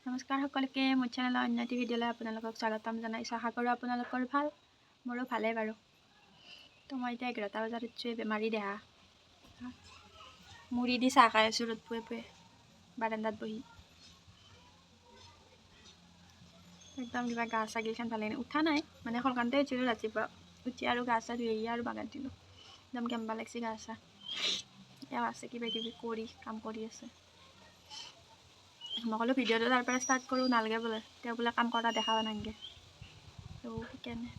নমস্কাৰ সকলোকে মোৰ চেনেলৰ অন্য এটি ভিডিঅ'লৈ আপোনালোকক স্বাগতম জনাইছোঁ। আশা কৰোঁ আপোনালোকৰ ভাল, মোৰো ভালেই বাৰু। তো মই এতিয়া 11টা বজাত উঠিছোঁ, বেমাৰী দেহা মুড়ি দি চাহ খাই আছোঁ ৰ'দ পুৱে পুৱে বাৰান্দাত বহি। একদম কিবা গা চা গিলখান ভাল লাগে, উঠা নাই মানে সোনকালতে উঠিলোঁ ৰাতিপুৱা, উঠি আৰু গা চা ধুই আৰু বাগান দিলোঁ। একদম কেম্বা লাগিছে গা চা, এওঁ আছে কিবা কিবি কৰি কাম কৰি আছে। মই ক'লো ভিডিঅ'টো তাৰ পৰা ষ্টাৰ্ট কৰোঁ, নালাগে বোলে, তেওঁ বোলে কাম কৰা দেখাব নালাগে। তো সেইকাৰণে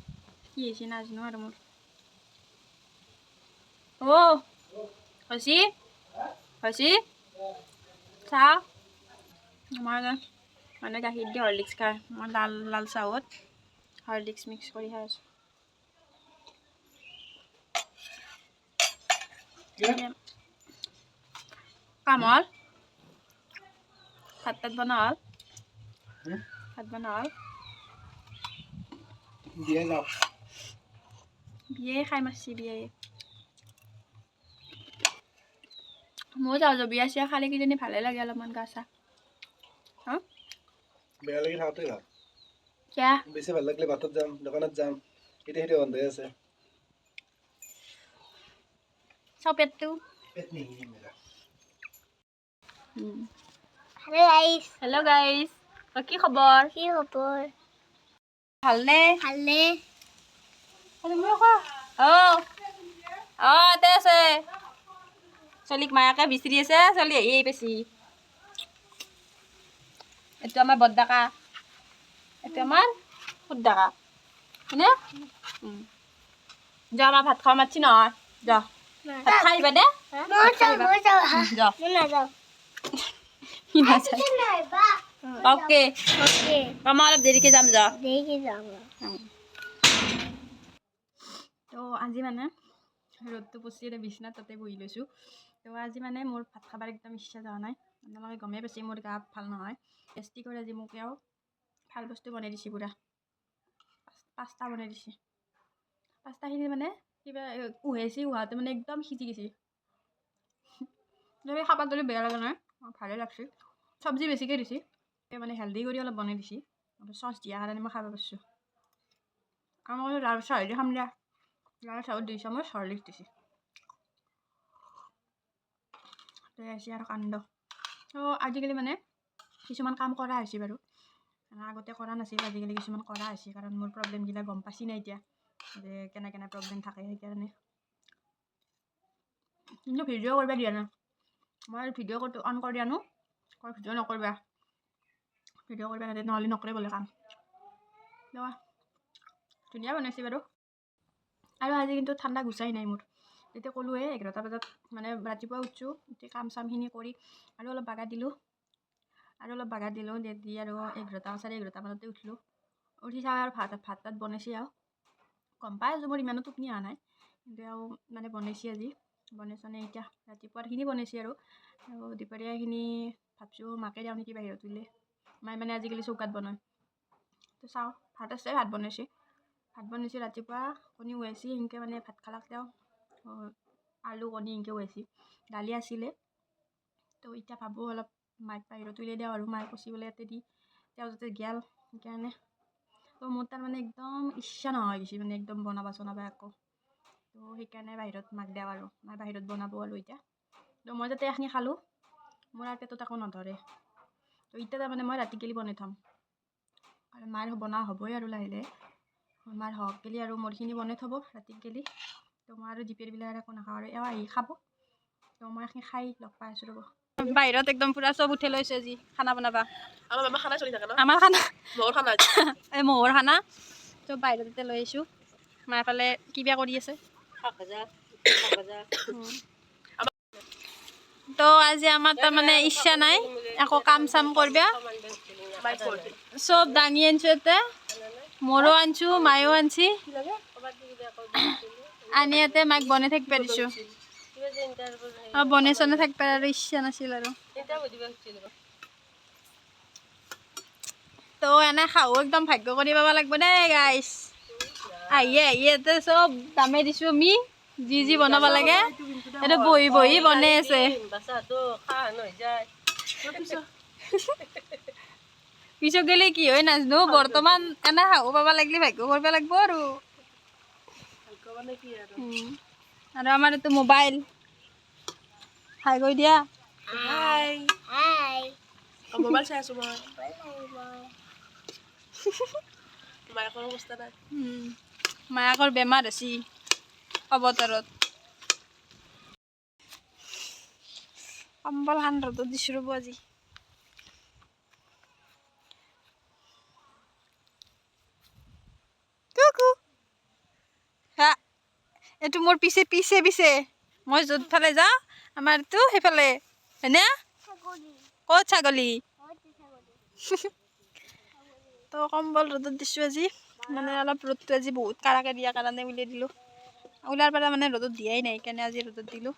কি হৈছে নাজানো আৰু মোৰ। হৈছি চাহ আমাৰ মানে গাখীৰ দি হৰলিক্স খায়, মই লাল চাহত হৰলিক্স মিক্স কৰি খাই আছোঁ। কাম হ'ল, ভাত তাত বনা হ'ল, ভাত বনা হ'ল, বিয়ে খাই মাৰছি বিয়ে। ময়ো যাওঁ বিয়া চিয়া খালে কিজানি ভালে লাগে অলপমান গা চা। বেয়া লাগি থাকোঁতে ভাল, কিয়া বেছি ভাল লাগিলে ভাতত যাম, দোকানত যাম, এতিয়া সেইটো বন্ধ হৈ আছে। চাও পেটটো। হেল্ল' গাইজ, কি খবৰ? ভালনে? ইয়াতে আছে চলিক মায়াকে বিচাৰি আছে, চলি আহি পাইছি। এইটো আমাৰ বৰডাকা, এইটো আমাৰ খুৰডাকা হয়নে? যা আমাৰ ভাত খাব মাতছি নহয়, যা ভাত খাই আহিবা দে। অ'কে মই অলপ দেৰিকে যাম যা। তো আজি মানে ৰ'দটো পচি বিচনাত তাতে বহি লৈছোঁ। তো আজি মানে মোৰ ভাত খাবাৰ একদম ইচ্ছা যোৱা নাই, আপোনালোকে গমেই পাইছে মোৰ গা ভাল নহয়। গেষ্টিকৰ আজি মোক এও ভাল বস্তু বনাই দিছে, পুৰা পাস্তা বনাই দিছে। পাস্তাখিনি মানে কিবা উহাতে মানে একদম সিজি গৈছে। যদি খাবার যদি বেয়া লগা নাই, ভালে লাগছে। চব্জি বেছিকৈ দিছে, মানে হেল্ডি কৰি অলপ বনাই দিছে, চচ দিয়াৰ কাৰণে মই খাব পাৰিছোঁ। আৰু মই লাল চাহেদি খাম দিয়া, লাল চাহত 2 চামুচ হৰলিক্স দিছে। আছে আৰু কাণ্ড। তো আজিকালি মানে কিছুমান কাম কৰা হৈছে বাৰু, আগতে কৰা নাছিল, আজিকালি কিছুমান কৰা হৈছে, কাৰণ মোৰ প্ৰব্লেমবিলাক গম পাইছি নাই এতিয়া যে কেনে প্ৰব্লেম থাকে, সেইকাৰণে। কিন্তু ভিডিঅ' কৰিব দিয়া নাই, মই ভিডিঅ' অন কৰি আনো, ভিডিঅ' নকৰিবা, ভিডিঅ' কৰিব নালাগে, নহ'লে নকৰে বোলে কাম। ধুনীয়া বনাইছে বাৰু। আৰু আজি কিন্তু ঠাণ্ডা গুচাই নাই মোৰ, তেতিয়া ক'লোৱে 11টা বজাত মানে ৰাতিপুৱা উঠছোঁ, উঠি কাম চামখিনি কৰি আৰু অলপ বাগা দিলোঁ, দি আৰু 11টা 11:30 মানতে উঠিলোঁ। উঠি চাওঁ আৰু ভাত তাত বনাইছে আৰু গম পাই আছোঁ মোৰ ইমানো টোপনি অহা নাই, কিন্তু আৰু মানে বনাইছে আজি, বনাইছনে এতিয়া ৰাতিপুৱাৰখিনি বনাইছে আৰু দুপৰীয়াখিনি ভাবছোঁ মাকে যাওঁ নেকি বাহিৰত উলিয়াই, মায়ে মানে আজিকালি চৌকাত বনায়। তো চাওঁ, ভাত আছে, ভাত বনাইছে ৰাতিপুৱা কণী উহাইছি, সেনেকৈ মানে ভাত খালাক তেওঁ আলু কণী সেনেকৈ উহাইছি, দালি আছিলে। তো এতিয়া ভাবোঁ অলপ মাক বাহিৰত উলিয়াই দিওঁ, আৰু মায়ে কৈছি বোলে ইয়াতে দি তেওঁ যাতে গেল, সেইকাৰণে। তো মোৰ তাৰমানে একদম ইচ্ছা নোহোৱা হৈ গৈছে, মানে একদম বনাবা একো। তো সেইকাৰণে বাহিৰত মাক দিওঁ, আৰু মায়ে বাহিৰত বনাব আৰু এতিয়া। তো মই যাতে এইখিনি খালোঁ, মোৰ আৰু পেটত একো নধৰে। তো এতিয়া তাৰমানে মই ৰাতি গেলি বনাই থ'ম, আৰু মাৰ বনোৱা হ'বই আৰু লাহে লাহে, মাৰ হওক গেলি আৰু মোৰখিনি বনাই থ'ব ৰাতি গেলি। তো মই আৰু দুপৰীয়াবিলাক একো নাখাওঁ, আৰু এওঁ আহি খাব। তো মই এইখিনি খাই লগ পাই আছোঁ ৰ'ব। বাহিৰত একদম পুৰা চব উঠাই লৈছে আজি খানা বনাবা। আমাৰ খানা চলি থাকে ন, আমাৰ খানা এই মহৰ খানা। তো বাহিৰতে লৈ আহিছোঁ, মায়ে ফালে কিবা কৰি আছে। তো আজি আমাৰ তাৰমানে ইচ্ছা নাই একো কাম চাম কৰিব, চব দাঙি আনিছোঁ ইয়াতে, মোৰো আনিছোঁ, মায়েও আনছি, আনি ইয়াতে মাক বনাই থাকিব দিছোঁ। বনাই চনাই থাকিব আৰু ইচ্ছা নাছিল আৰু। তো এনে খাওঁ একদম ভাগ্য কৰি পাব লাগিব দেই গাইছ। আহি ইয়াতে চব দামে দিছোঁ আমি, যি বনাব লাগে, এইটো বহি বহি বনাই আছে। পিছত গেলে কি হয় নাজনো বৰ্তমান এনে খাব পাব লাগিলে ভাগ্য কৰিব লাগিব আৰু আৰু আমাৰ এইটো মোবাইল হাই কৈ দিয়া হাই হাই মোবাইল চাই আছো মই মায়েকৰ অৱস্থা নাই মায়াকৰ বেমাৰ আছে অৱতাৰত কম্বল খান ৰ'দত দিছোঁ ৰ'ব আজি হা এইটো মোৰ পিছে পিছে পিছে মই য'ত ফালে যাওঁ আমাৰ এইটো সেইফালে হয়নে ক'ত ছাগলী তো কম্বল ৰ'দত দিছোঁ আজি মানে অলপ ৰ'দটো আজি বহুত কাৰাকে দিয়াৰ কাৰণে উলিয়াই দিলোঁ ওলাৰ পৰা মানে ৰ'দত দিয়াই নাই সেইকাৰণে আজি ৰ'দত দিলোঁ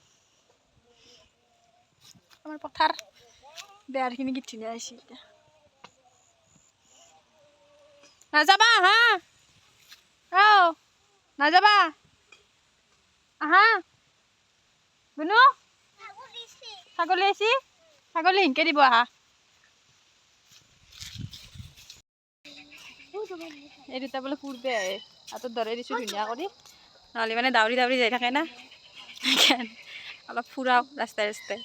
আমাৰ পথাৰ বেয়াৰখিনি কি ধুনীয়া হৈছে এতিয়া নাযাবা হা নাযাবা আহা বুনু ছাগলী আহিছি ছাগলী হিংকে দিব আহা এই দুটা বোলে ফুৰবে আহে হাতত ধৰাই দিছোঁ ধুনীয়া কৰি নহ'লে মানে দাউৰি দাউৰি যাই থাকে না অলপ ফুৰাও ৰাস্তাই ৰাস্তাই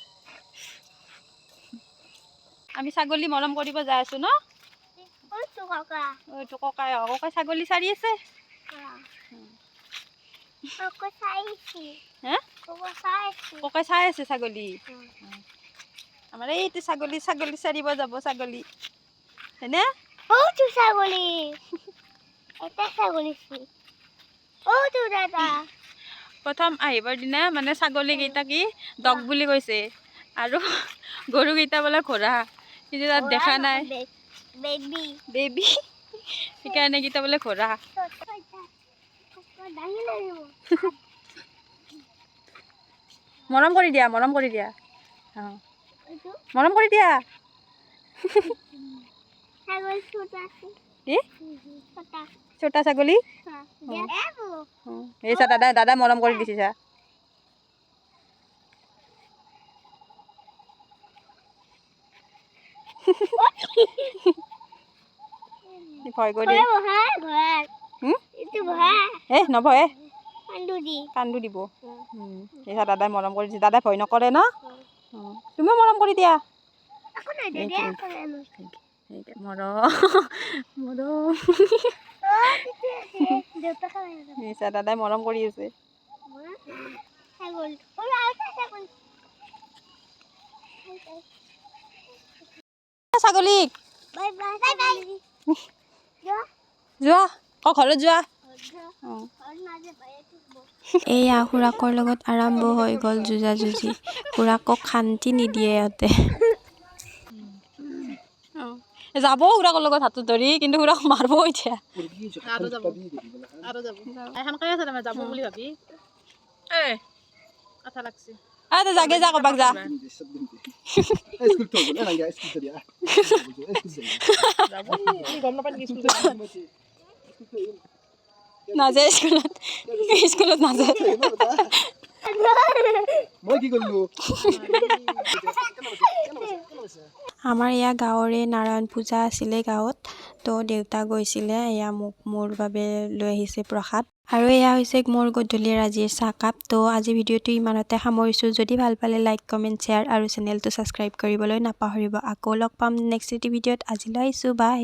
আমি ছাগলী মৰম কৰিব যাই আছোঁ ন এইটো ককাই ককাই ছাগলী চাৰি আছে ককাই চাই আছে ছাগলী আমাৰ এইটো ছাগলী ছাগলী চাৰিব যাব ছাগলী হয়নে প্ৰথম আহিবৰ দিনা মানে ছাগলীকেইটা কি ডগ বুলি কৈছে আৰু গৰুকেইটা বোলে ঘোঁৰা কিন্তু তাত দেখা নাই বেবী সেইকাৰণে কেইটা বোলে ঘোঁৰা মৰম কৰি দিয়া অঁ মৰম কৰি দিয়া কি ছোটা ছাগলী এই চা দাদা দাদা মৰম কৰি দিছে চা ভয় কৰি নভয়ে কান্দু দিব এই চা দাদাই মৰম কৰি দিছে দাদাই ভয় নকৰে ন তুমিও মৰম কৰি দিয়া দাদাই মৰম কৰি আছে ছাগলী যোৱা ঘৰত যোৱা এয়া খুৰাকৰ লগত আৰম্ভ হৈ গ'ল যুঁজাযুঁজি খুৰাকক শান্তি নিদিয়ে ইহঁতে যাব খুৰাকৰ লগত হাতত ধৰি কিন্তু খুৰাক মাৰিব এতিয়া যাব বুলি ভাবি কথা লাগছে জাগে যা কবাক যা নাযায় স্কুলত নাযায় আমাৰ এয়া গাঁৱৰে নাৰায়ণ পূজা আছিলে গাঁৱত তো দেউতা গৈছিলে এয়া মোৰ বাবে লৈ আহিছে প্ৰসাদ আৰু এয়া হৈছে মোৰ গধূলিৰ আজিৰ চাহকাপ তো আজি ভিডিঅ'টো ইমানতে সামৰিছোঁ যদি ভাল পালে লাইক কমেণ্ট শ্বেয়াৰ আৰু চেনেলটো ছাবস্ক্ৰাইব কৰিবলৈ নাপাহৰিব আকৌ লগ পাম নেক্সট ভিডিঅ'ত আজিলৈ আহিছোঁ বাই